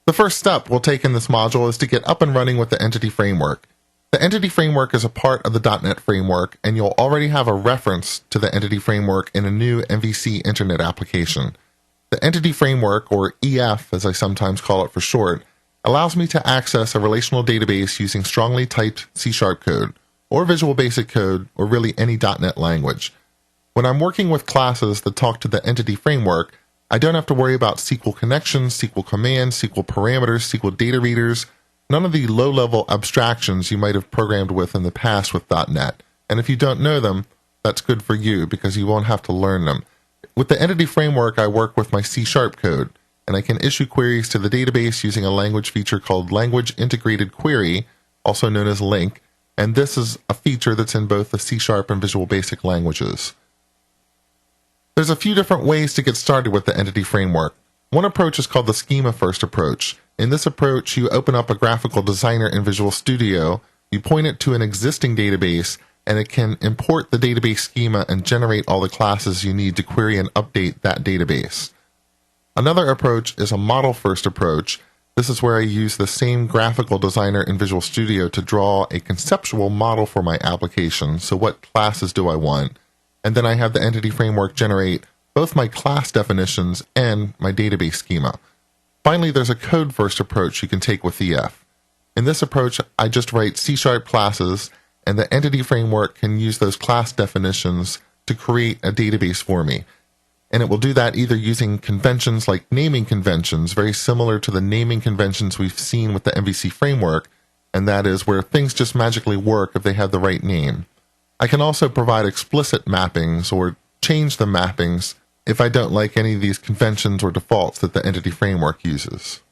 The first step we'll take in this module is to get up and running with the Entity Framework. The Entity Framework is a part of the .NET Framework, and you'll already have a reference to the Entity Framework in a new MVC Internet application. The Entity Framework, or EF as I sometimes call it for short, allows me to access a relational database using strongly typed C# code, or Visual Basic code, or really any .NET language. When I'm working with classes that talk to the Entity Framework, I don't have to worry about SQL connections, SQL commands, SQL parameters, SQL data readers, none of the low-level abstractions you might have programmed with in the past with .NET. And if you don't know them, that's good for you because you won't have to learn them. With the Entity Framework, I work with my C# code, and I can issue queries to the database using a language feature called Language Integrated Query, also known as LINQ, and this is a feature that's in both the C# and Visual Basic languages. There's a few different ways to get started with the Entity Framework. One approach is called the schema-first approach. In this approach, you open up a graphical designer in Visual Studio, you point it to an existing database, and it can import the database schema and generate all the classes you need to query and update that database. Another approach is a model-first approach. This is where I use the same graphical designer in Visual Studio to draw a conceptual model for my application. So what classes do I want? And then I have the Entity Framework generate both my class definitions and my database schema. Finally, there's a code-first approach you can take with EF. In this approach, I just write C# classes, and the Entity Framework can use those class definitions to create a database for me. And it will do that either using conventions like naming conventions, very similar to the naming conventions we've seen with the MVC Framework, and that is where things just magically work if they have the right name. I can also provide explicit mappings or change the mappings if I don't like any of these conventions or defaults that the Entity Framework uses.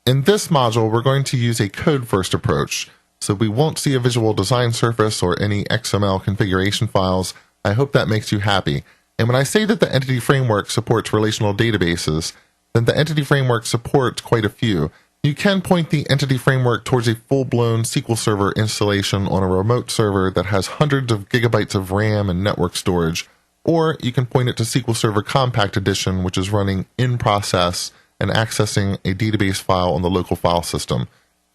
In this module, we're going to use a code-first approach, so we won't see a visual design surface or any XML configuration files. I hope that makes you happy. And when I say that the Entity Framework supports relational databases, then the Entity Framework supports quite a few. You can point the Entity Framework towards a full-blown SQL Server installation on a remote server that has hundreds of gigabytes of RAM and network storage, or you can point it to SQL Server Compact Edition, which is running in process and accessing a database file on the local file system.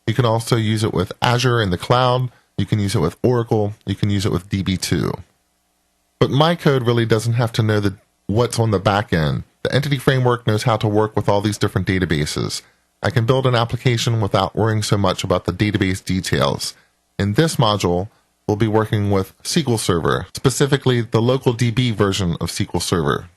You can also use it with Azure in the cloud, you can use it with Oracle, you can use it with DB2. But my code really doesn't have to know what's on the back end. The Entity Framework knows how to work with all these different databases. I can build an application without worrying so much about the database details. In this module, we'll be working with SQL Server, specifically the local DB version of SQL Server.